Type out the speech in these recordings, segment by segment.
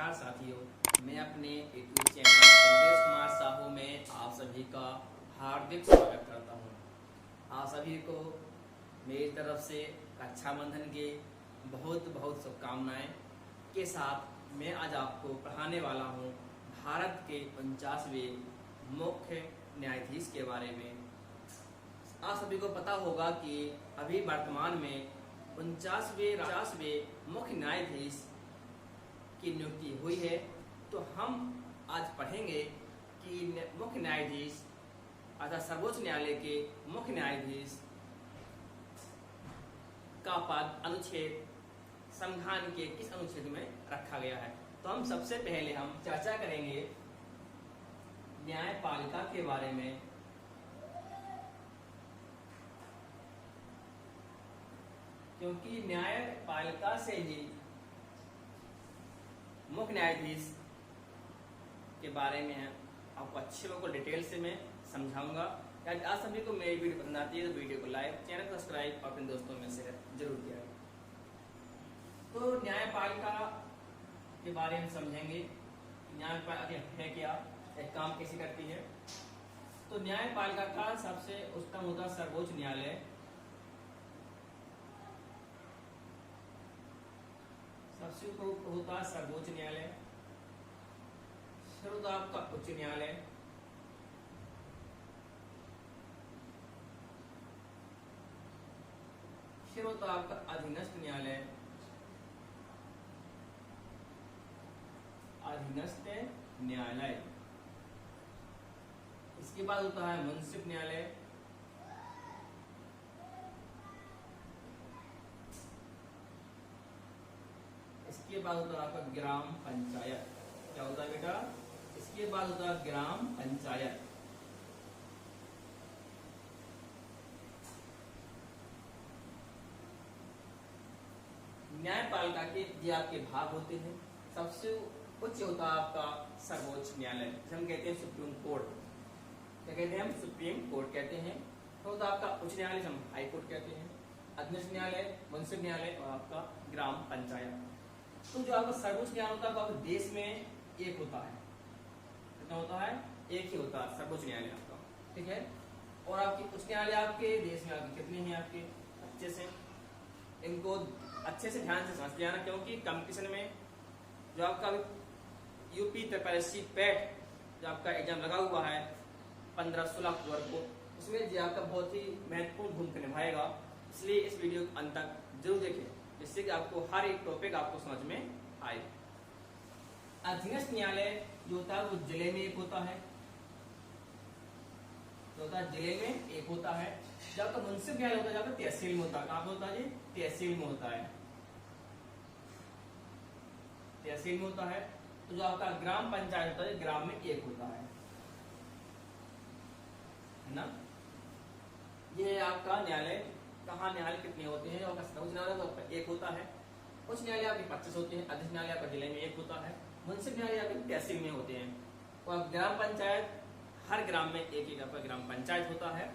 नमस्कार साथियों, मैं अपने यूट्यूब चैनल चंदेश कुमार साहू में आप सभी का हार्दिक स्वागत करता हूं। आप सभी को मेरी तरफ से रक्षाबंधन के बहुत बहुत शुभकामनाएं के साथ मैं आज आपको पढ़ाने वाला हूं भारत के 49वें मुख्य न्यायाधीश के बारे में। आप सभी को पता होगा कि अभी वर्तमान में 49वें मुख्य न्यायाधीश की नियुक्ति हुई है। तो हम आज पढ़ेंगे कि मुख्य न्यायाधीश अर्थात सर्वोच्च न्यायालय के मुख्य न्यायाधीश का पद अनुच्छेद संविधान के किस अनुच्छेद में रखा गया है। तो हम सबसे पहले हम चर्चा करेंगे न्यायपालिका के बारे में। क्योंकि न्यायपालिका से ही मुख्य न्यायाधीश के बारे में आपको अच्छे लोगों को डिटेल से मैं समझाऊंगा। आज सभी को मेरी वीडियो पसंद आती है तो वीडियो को लाइक, चैनल को सब्सक्राइब और अपने दोस्तों में शेयर जरूर किया। तो न्यायपालिका के बारे में समझेंगे। न्यायपालिका है क्या, एक काम कैसे करती है। तो न्यायपालिका का सबसे उच्चतम होता है सर्वोच्च न्यायालय। सबसे ऊपर होता है सर्वोच्च न्यायालय, फिर होता है आपका उच्च न्यायालय, फिर होता है आपका अधीनस्थ न्यायालय, अधीनस्थ न्यायालय। इसके बाद होता है मुंसिफ न्यायालय, इसके बाद होता है आपका ग्राम पंचायत। क्या होता है बेटा? इसके बाद होता है ग्राम पंचायत। न्यायपालिका के ये आपके भाग होते हैं। सबसे उच्च होता है आपका सर्वोच्च न्यायालय, हम कहते हैं सुप्रीम कोर्ट। क्या कहते हैं हम? सुप्रीम कोर्ट कहते हैं। तो होता है आपका उच्च न्यायालय, हम हाई कोर्ट कहते हैं। अधीनस्थ न्यायालय, मुंसिफ न्यायालय और आपका ग्राम पंचायत। तो जो आपका सर्वोच्च न्यायालय होता है आपके देश में एक होता है। कितना होता है? एक ही होता है सर्वोच्च न्यायालय आपका, ठीक है। और आपके उच्च न्यायालय आपके देश में आपके कितने हैं? आपके अच्छे से इनको अच्छे से ध्यान से समझ लेना, क्योंकि कंपटीशन में जो आपका यूपी त्रिपल पैट जो आपका एग्जाम लगा हुआ है 15-16 अक्टूबर को, उसमें जो आपका बहुत ही महत्वपूर्ण भूमिका निभाएगा। इसलिए इस वीडियो को अंत तक जरूर देखें, जिससे कि आपको हर एक टॉपिक आपको समझ में आए। अधीनस्थ न्यायालय जो होता है वो जिले में एक होता है, जो होता है जिले में एक होता है। जब आपका मुंसिफ न्यायालय होता है जब तहसील में होता है। कहाँ पे होता है जी? तहसील में होता है, तहसील में होता है। तो जो आपका ग्राम पंचायत होता है ग्राम में एक होता है ना। ये है आपका न्यायालय। कहाँ न्यायालय कितने होते हैं? आपका सर्वोच्च न्यायालय तो आपका एक होता है, उच्च न्यायालय आपके 25 होते हैं, अधीनस्थ न्यायालय आपका जिले में एक होता है, मुंसिफ न्यायालय आपके तहसील में होते हैं। और ग्राम पंचायत हर ग्राम में एक एक आपका ग्राम पंचायत होता है।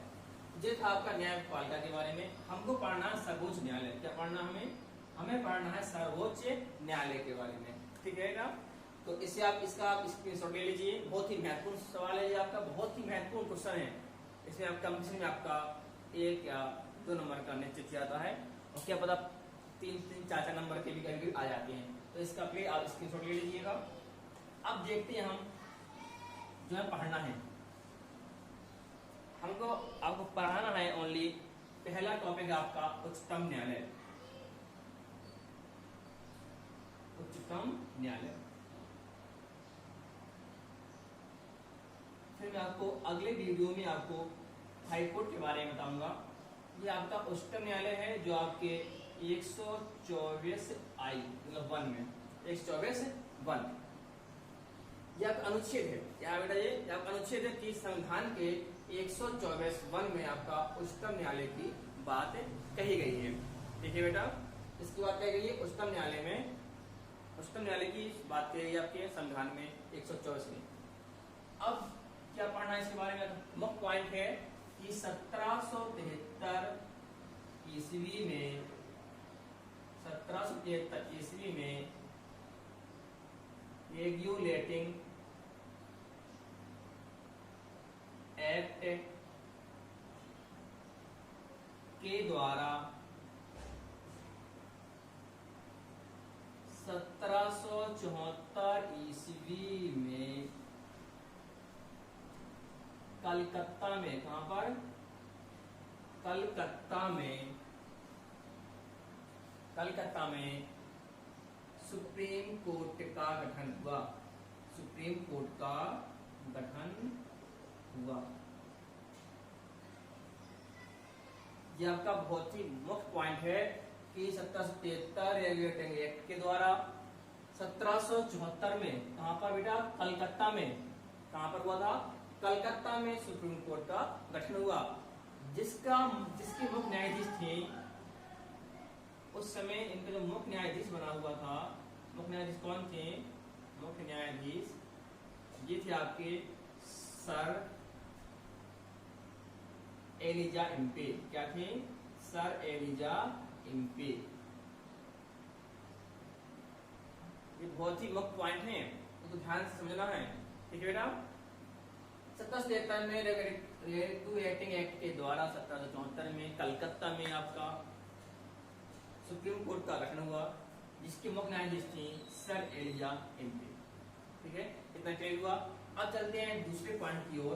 ये था आपका न्यायपालिका के बारे में। हमको पढ़ना है सर्वोच्च न्यायालय। क्या पढ़ना हमें पढ़ना है सर्वोच्च न्यायालय के बारे में, ठीक है ना। तो इससे आप स्क्रीनशॉट ले लीजिए। बहुत ही महत्वपूर्ण सवाल है ये आपका, बहुत ही महत्वपूर्ण क्वेश्चन है। इसमें आप कंपटीशन में आपका 1 या 2 नंबर का निश्चित आता है, और क्या पता 3-4 नंबर के भी कभी आ जाते हैं। तो इसका प्लीज आप स्क्रीनशॉट ले लीजिएगा। अब देखते हैं हम जो है पढ़ना है हमको, आपको पढ़ाना है ओनली। पहला टॉपिक आपका उच्चतम न्यायालय, उच्चतम न्यायालय। फिर मैं आपको अगले वीडियो में आपको हाई कोर्ट के बारे में बताऊंगा। ये आपका उच्चतम न्यायालय है जो आपके 124 आई मतलब 1 में 124(1) यह अनुच्छेद है। यहाँ बेटा ये आपका अनुच्छेद है कि संविधान के 124(1) में आपका उच्चतम न्यायालय की बात कही गई है, ठीक है बेटा। इसकी बात कही गई है उच्चतम न्यायालय में, उच्चतम न्यायालय की बात कही गई आपके संविधान में 124 में। अब क्या पढ़ना है इसके बारे में? मुख्य पॉइंट है कि 1773 ईस्वी में 1773 ईस्वी में रेगुलेटिंग एक्ट के द्वारा 1774 ईस्वी में कलकत्ता में, कहां पर, कलकत्ता में सुप्रीम कोर्ट का गठन हुआ। सुप्रीम कोर्ट का गठन हुआ। यह आपका बहुत ही मुख्य पॉइंट है कि 1773 रेगुलेटिंग एक्ट के द्वारा 1774 में, कहां पर बेटा, कलकत्ता में, कहां पर हुआ था, कलकत्ता में सुप्रीम कोर्ट का गठन हुआ, जिसके मुख्य न्यायाधीश थे उस समय, इनका जो मुख्य न्यायाधीश बना हुआ था, मुख्य न्यायाधीश कौन थे, मुख्य न्यायाधीश ये थे आपके सर एलिजा इम्पे। क्या थे, सर एलिजा इम्पे। ये बहुत ही मुख्य पॉइंट है, तो ध्यान से समझना है, ठीक है बेटा। 1773 में रेगुलेटिंग एक्ट के द्वारा 1774 में कलकत्ता में आपका सुप्रीम कोर्ट का गठन हुआ, जिसके मुख्य न्यायाधीश थे सर एलिजा इम्पे। ठीक है, इतना क्लियर हुआ। अब चलते हैं दूसरे पॉइंट की ओर।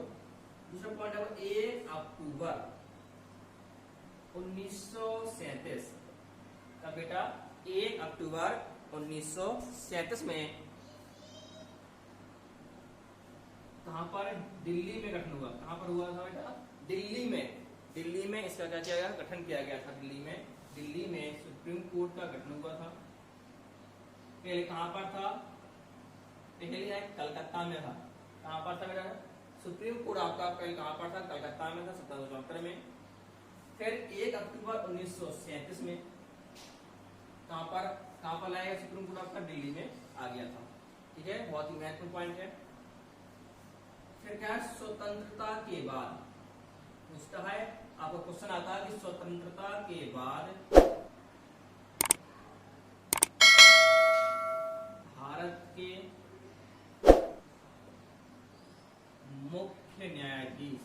दूसरा पॉइंट है 1 अक्टूबर 1937 का बेटा, 1 अक्टूबर 1937 में कहां पर, दिल्ली में गठन हुआ। कहां पर हुआ था बेटा, दिल्ली में। दिल्ली में इसका क्या किया गया, गठन किया गया था। दिल्ली में सुप्रीम कोर्ट का गठन हुआ था। पहले कहां पर था, पहले कलकत्ता में था। कहां पर था बेटा, सुप्रीम कोर्ट आपका पहले कहां पर था, कलकत्ता में था 1774 में। फिर 1 अक्टूबर 1937 में कहां पर लाया सुप्रीम कोर्ट आपका, दिल्ली में आ गया था। ठीक है, बहुत ही महत्वपूर्ण पॉइंट है। फिर क्या है, स्वतंत्रता के बाद पूछता है आपका क्वेश्चन आता है कि स्वतंत्रता के बाद भारत के मुख्य न्यायाधीश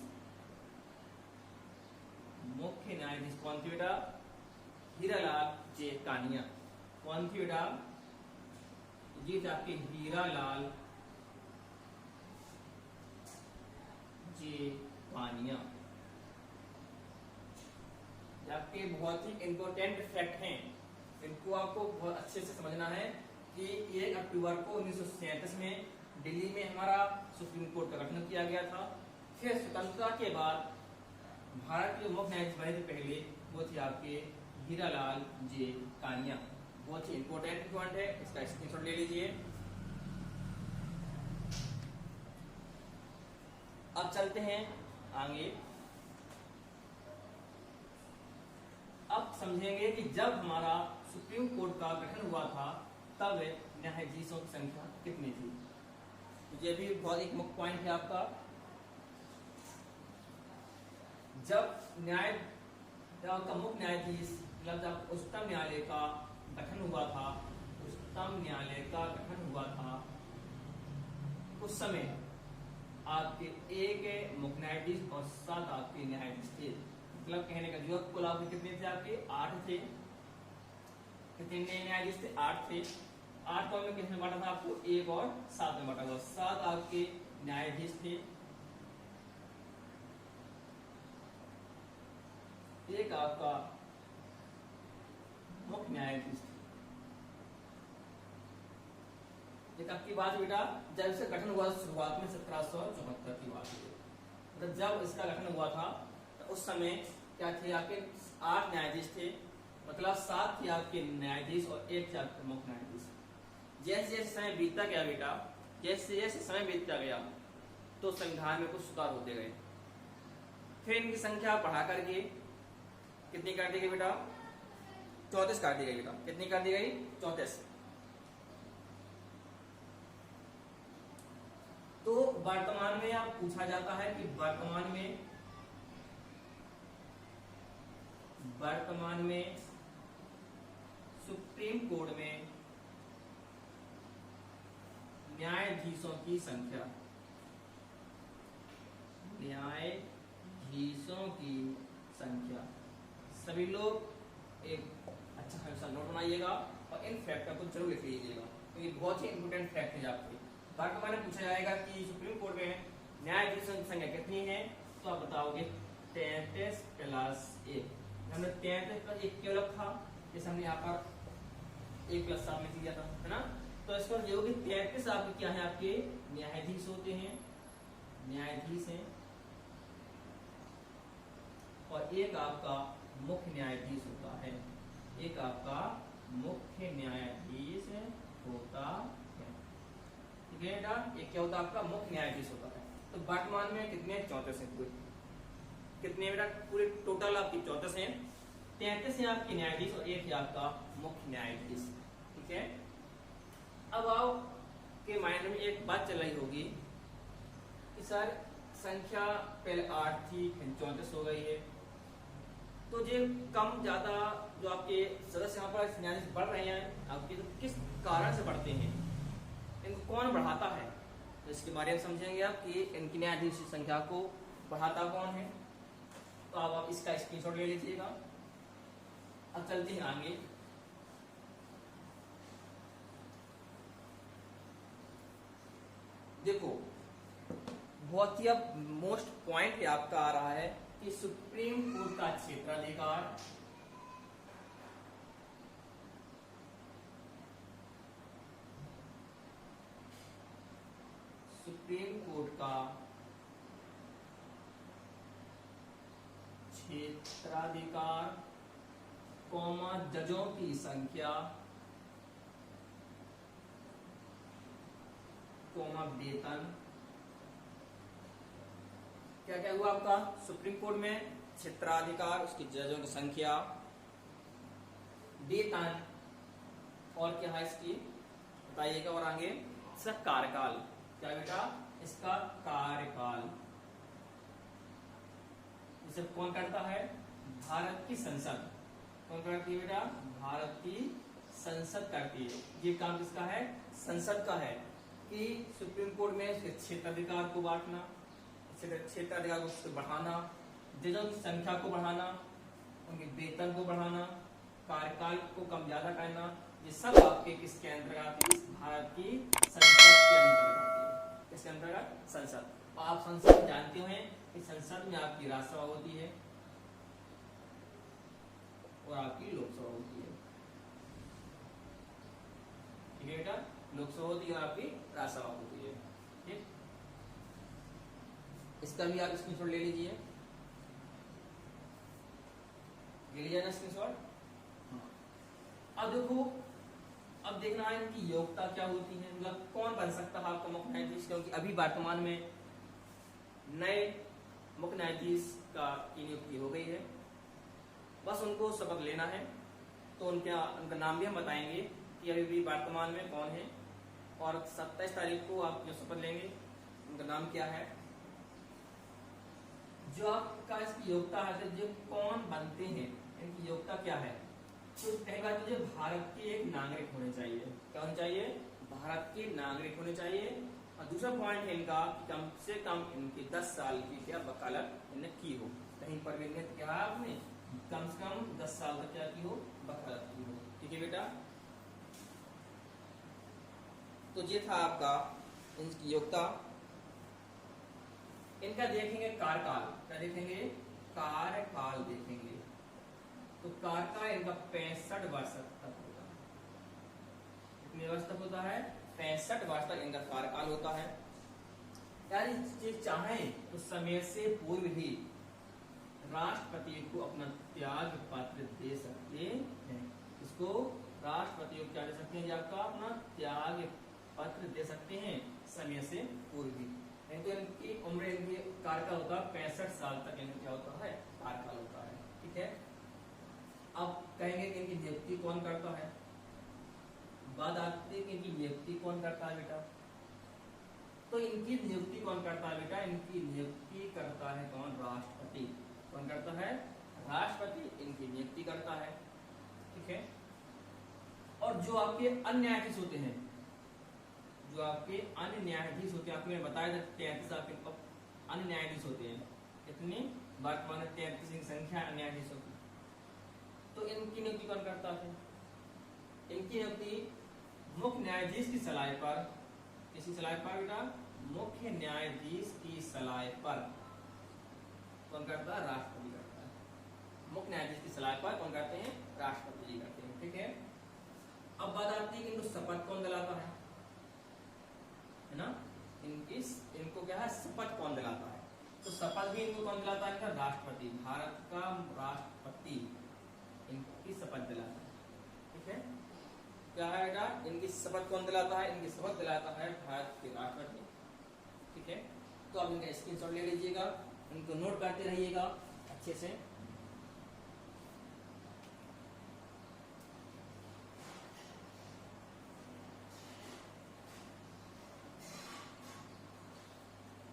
कौन थे बेटा, हीरालाल जे कानिया। कौन थी बेटा, ये थे आपके हीरालाल जे कानिया। आपके बहुत ही इंपॉर्टेंट फैक्ट हैं, इनको आपको बहुत अच्छे से समझना है कि 1 अक्टूबर को 1937 में दिल्ली में हमारा सुप्रीम कोर्ट का गठन किया गया था। फिर स्वतंत्रता के बाद भारत के मुख्य न्यायाधीश बने थे पहले, वो थे आपके हीरालाल जे कानिया। बहुत ही इंपॉर्टेंट पॉइंट है, इसका स्क्रीनशॉट ले लीजिए। अब चलते हैं आगे। अब समझेंगे कि जब हमारा सुप्रीम कोर्ट का गठन हुआ था तब न्यायाधीशों की संख्या कितनी थी। ये भी बहुत एक मुख्य पॉइंट है आपका। जब मुख्य न्यायाधीश जब उच्चतम न्यायालय का गठन हुआ था, उस समय आपके 1 मुख्य न्यायाधीश और 7 आपके न्यायाधीश थे। मतलब कहने का जो कुल आपके कितने थे, आपके 8 थे। कितने न्यायाधीश थे, 8 थे। 8 को में किसमें बांटा था, आपको 1 और 7 में बांटा हुआ। 7 आपके न्यायाधीश थे, 1 आपका मुख्य न्यायाधीश थे। ये कब की बात बेटा, जब इसका गठन हुआ शुरुआत में 1774 की बात है। मतलब जब इसका गठन हुआ था तो उस समय क्या थे, आपके 8 न्यायाधीश थे। मतलब 7 थे आपके न्यायाधीश और 1 थे आपके मुख्य न्यायाधीश। जैसे जैसे समय बीतता गया बेटा, जैसे जैसे समय बीतता गया तो संविधान में कुछ सुधार होते गए। फिर इनकी संख्या बढ़ा करके कितनी कर दी गई बेटा, 34 कर दी गई बेटा। कितनी कर दी गई, 34। तो वर्तमान में आप पूछा जाता है कि वर्तमान में सुप्रीम कोर्ट में न्यायाधीशों की संख्या, न्यायाधीशों की संख्या। सभी लोग एक अच्छा खासा नोट बनाइएगा और इन फैक्टर को जरूर लिख लीजिएगा, क्योंकि तो बहुत ही इंपोर्टेंट फैक्ट है आपके। वर्तमान में पूछा जाएगा कि सुप्रीम कोर्ट में न्यायाधीशों की संख्या कितनी है, तो आप बताओगे 33 प्लस 1। हमने 33 प्लस 1 क्यों रखा, जैसे हमने यहाँ पर 1 प्लस सामने किया था, है ना। तो इसका ये होगी 33 आपके क्या है, आपके न्यायाधीश होते हैं, न्यायाधीश हैं, और एक आपका मुख्य न्यायाधीश होता है, एक आपका मुख्य न्यायाधीश होता है। ठीक है बेटा, एक क्या होता है आपका मुख्य न्यायाधीश होता है। तो वर्तमान में कितने 34 हैं पूरे, कितने बेटा पूरे टोटल आपकी 34 हैं। 33 है आपके न्यायाधीश और एक है आपका मुख्य न्यायाधीश। ठीक है, अब आओ के माइंड में एक बात चल रही होगी कि सर संख्या पहले 8 थी, फिर 34 हो गई है, तो जो कम ज्यादा जो आपके सदस्य यहाँ पर न्यायाधीश बढ़ रहे हैं आपके, तो किस कारण से बढ़ते हैं, इनको कौन बढ़ाता है, तो इसके बारे में समझेंगे आप कि इनकी न्यायाधीश की संख्या को बढ़ाता कौन है। तो आप इसका स्क्रीनशॉट ले लीजिएगा। अब चलते हैं आगे। देखो बहुत ही अब मोस्ट पॉइंट आपका आ रहा है कि सुप्रीम कोर्ट का क्षेत्राधिकार, सुप्रीम कोर्ट का क्षेत्राधिकार, जजों की संख्या, वेतन। क्या क्या हुआ आपका सुप्रीम कोर्ट में, क्षेत्राधिकार, उसके जजों की संख्या, वेतन, और क्या है इसकी बताइएगा, और आगे इसका कार्यकाल। क्या बेटा, इसका कार्यकाल। इसे कौन करता है, भारत की संसद। कौन करती है बेटा, भारत की संसद करती है। ये काम किसका है, संसद का है, कि सुप्रीम कोर्ट में क्षेत्राधिकार को बांटना, क्षेत्राधिकार को बढ़ाना, जजों की संख्या को बढ़ाना, उनके वेतन को बढ़ाना, कार्यकाल को कम ज्यादा करना, ये सब आपके किसके अंतर्गत, इस भारत की संसद के अंतर्गत आती है। किसके अंतर्गत, संसद। और आप संसद जानते हैं कि संसद में आपकी राज्यसभा होती है और आपकी लोकसभा होती है। ठीक है बेटा, लोकसभा होती है और आपकी राज्यसभा होती है। ठीक, इसका भी आप स्क्रीनशॉट ले लीजिए, ले लीजिए ना स्क्रीनशॉट। अब देखो, अब देखना है इनकी योग्यता क्या होती है, मतलब कौन बन सकता है आपका मुख्य न्यायाधीश, क्योंकि अभी वर्तमान में नए मुख्य न्यायाधीश का नियुक्ति हो गई है, बस उनको शपथ लेना है। तो उनका नाम भी हम बताएंगे कि अभी भी वर्तमान में कौन है, और 27 तारीख को आप जो शपथ लेंगे उनका नाम क्या है। जो आपका इसकी योग्यता है, जो कौन बनते हैं, इनकी योग्यता क्या है। तो पहली बात तो भारत के एक नागरिक होने चाहिए। क्या होने चाहिए, भारत के नागरिक होने चाहिए। और दूसरा पॉइंट है इनका, कम से कम इनकी 10 साल की क्या वकालत इन्हें की हो, कहीं पर भी क्या आपने कम से कम 10 साल तक क्या की हो, वकालत की हो। ठीक है बेटा, तो ये था आपका इनकी योग्यता। इनका देखेंगे कार्यकाल, क्या देखेंगे, कार्यकाल देखेंगे। तो कार्यकाल इनका 65 वर्ष तक होता है। कितने वर्ष तक होता है, 65 वर्ष तक इनका कार्यकाल होता है। यानी चाहें तो समय से पूर्व भी राष्ट्रपति को अपना त्याग पत्र दे सकते हैं। इसको राष्ट्रपति को क्या दे सकते हैं, आपका अपना त्याग पत्र दे सकते हैं समय से पूर्व भी। नहीं तो इनकी उम्र, इनकी कार्यकाल होता है 65 साल तक इनका क्या होता है, कार्यकाल होता है। ठीक है, अब कहेंगे कि इनकी नियुक्ति कौन करता है। बात आती है कि इनकी नियुक्ति कौन करता है बेटा। तो इनकी नियुक्ति कौन करता है बेटा, इनकी नियुक्ति करता है कौन, राष्ट्रपति। कौन करता है, राष्ट्रपति इनकी नियुक्ति करता है। ठीक है, और जो आपके अन्य न्यायाधीश होते हैं, जो आपके अन्य न्यायाधीश होते हैं, आपको मैंने बताया था 33 आपके अन्य न्यायाधीश होते हैं। कितने? वर्तमान में 33 की संख्या अन्य न्यायाधीशों की। तो इनकी नियुक्ति कौन करता है? इनकी नियुक्ति मुख्य न्यायाधीश की सलाह पर, किसी सलाह पर बेटा? मुख्य न्यायाधीश की सलाह पर कौन करता है? राष्ट्रपति करता है। मुख्य न्यायाधीश की सलाह पर कौन करते हैं? राष्ट्रपति जी करते हैं। ठीक है। अब बात आती है कि इनको शपथ कौन दिलाता है ना? इनको क्या है? शपथ कौन दिलाता है? तो शपथ भी इनको कौन दिलाता है? राष्ट्रपति, भारत का राष्ट्रपति इनकी शपथ दिलाता है। ठीक है। क्या है बेटा? इनकी शपथ कौन दिलाता है? इनकी शपथ दिलाता है भारत के राष्ट्रपति। ठीक है। तो आप इनका स्क्रीनशॉट ले लीजिएगा, इनको नोट करते रहिएगा अच्छे से।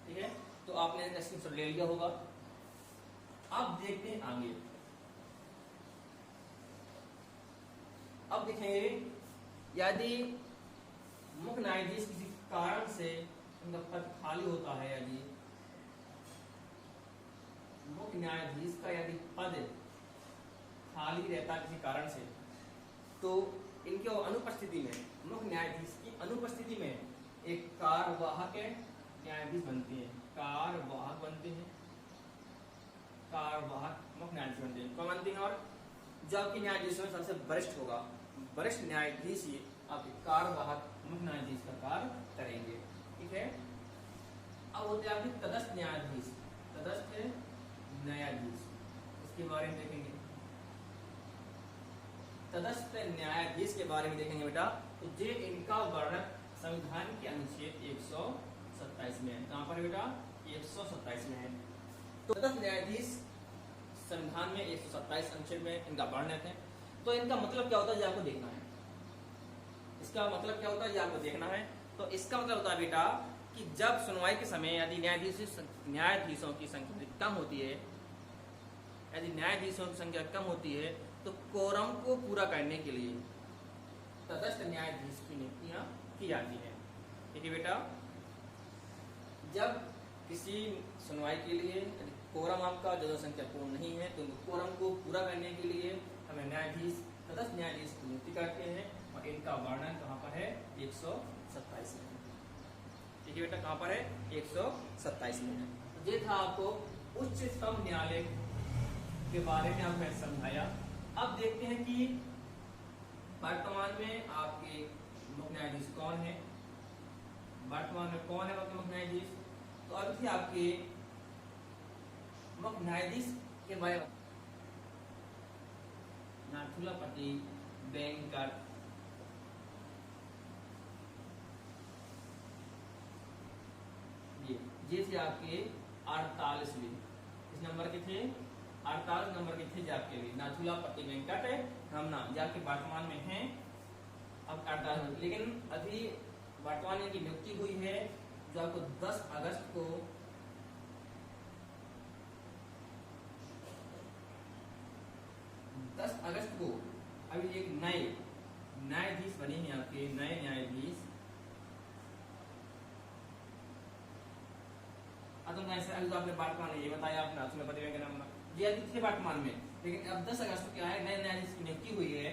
ठीक है। तो आपने इनका स्क्रीनशॉट ले लिया होगा। अब देखते हैं आगे। अब देखेंगे यदि मुख्य न्यायाधीश किसी कारण से उनका पद खाली होता है, यदि मुख्य न्यायाधीश का यदि पद खाली रहता है किसी कारण से, तो इनके अनुपस्थिति में, मुख्य न्यायाधीश की अनुपस्थिति में एक कार्यवाहक न्यायाधीश बनते हैं। कार्यवाहक बनते हैं, कार्यवाहक मुख्य न्यायाधीश बनते हैं। कौन बनते हैं? और जो आपके न्यायाधीशों में सबसे वरिष्ठ होगा, वरिष्ठ न्यायाधीश ही आपके कार्यवाहक मुख्य न्यायाधीश का कार्य करेंगे। ठीक है। अब होते हैं आपके तटस्थ न्यायाधीश। तटस्थ न्यायाधीश, इसके बारे में देखेंगे। तटस्थ न्यायाधीश के बारे में देखेंगे बेटा। तो जे इनका वर्णन संविधान के अनुच्छेद 127 में है। कहां पर बेटा? 127 में है। तो तटस्थ न्यायाधीश संविधान में 127 अनुच्छेद में इनका वर्णन है। तो इनका मतलब क्या होता है ये आपको देखना है। इसका मतलब क्या होता है ये आपको देखना है। तो इसका मतलब होता है बेटा कि जब सुनवाई के समय यदि न्यायाधीशों की संख्या कम होती है, यदि न्यायाधीशों की संख्या कम होती है, तो कोरम को पूरा करने के लिए तटस्थ न्यायाधीश की नियुक्तियां की जाती है। ठीक है बेटा। जब किसी सुनवाई के लिए कोरम आपका जनसंख्या पूर्ण नहीं है, तो कोरम को पूरा करने के लिए हमें न्यायाधीश, तटस्थ न्यायाधीश की नियुक्ति करते हैं। और इनका वर्णन कहाँ पर है? 127 में। ठीक है बेटा। कहाँ पर है? 127 में है। तो ये था आपको उच्चतम न्यायालय के बारे में आपने समझाया। अब देखते हैं कि वर्तमान में आपके मुख्य न्यायाधीश कौन है। वर्तमान में कौन है आपके मुख्य न्यायाधीश? तो अब थे आपके मुख्य न्यायाधीश के बारे में नाथुलापति वेंकट, ये थे आपके 48वें। इस नंबर के थे 48 नंबर के थे आपके लिए नाथुलापति वेंकट हम नाम जाके वर्तमान में हैं। अब 48, लेकिन अभी वर्तमान में की नियुक्ति हुई है जो आपको 10 अगस्त को अभी एक नए न्यायाधीश बने हैं आपके, नए न्यायाधीश। अभी तो आपने वर्तमान में ये बताया आपने नाथुलापति वेंकट नाम ये थे वर्तमान में, लेकिन अब 10 अगस्त को क्या है? नए न्यायाधीश की नियुक्ति हुई है।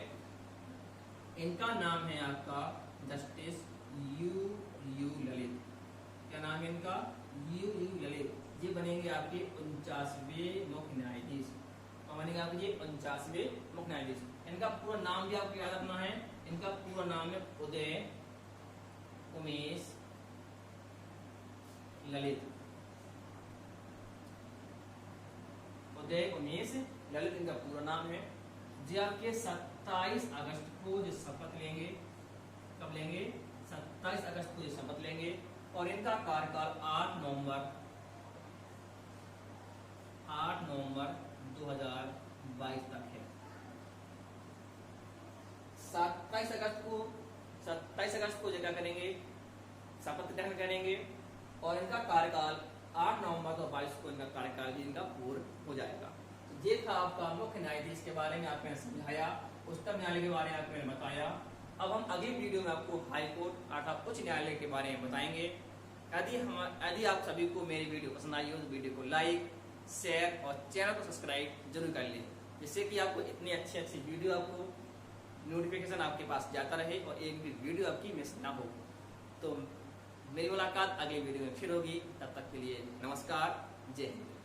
इनका नाम है आपका जस्टिस यू ललित। क्या नाम है इनका? यू ललित। ये बनेंगे आपके 49वें मुख्य न्यायाधीश। बनेंगे आपके 49वें मुख्य न्यायाधीश। इनका पूरा नाम भी आपको याद रखना है। इनका पूरा नाम है उदय उमेश ललित। उदय उमेश ललित इनका पूरा नाम है। जो आपके 27 अगस्त को जो शपथ लेंगे, कब लेंगे? 27 अगस्त को जो शपथ लेंगे। और इनका कार्यकाल 8 नवंबर 2022 तक है। 27 अगस्त को क्या करेंगे? शपथ ग्रहण करेंगे। और इनका कार्यकाल 8 नवंबर 2022 को इनका कार्यकाल भी इनका पूर्ण हो जाएगा। तो ये था आपका मुख्य न्यायाधीश के बारे में आपने समझाया, उच्चतम न्यायालय के बारे में आपने बताया। अब हम अगली वीडियो में आपको हाई कोर्ट अर्थात उच्च न्यायालय के बारे में बताएंगे। यदि आप सभी को मेरी वीडियो पसंद आई हो तो वीडियो को लाइक, शेयर और चैनल को सब्सक्राइब जरूर कर लें, जिससे कि आपको इतनी अच्छी अच्छी वीडियो आपको नोटिफिकेशन आपके पास जाता रहे और एक भी वीडियो आपकी मिस ना हो। तो मेरी मुलाकात अगली वीडियो में फिर होगी, तब तक के लिए नमस्कार, जय हिंद।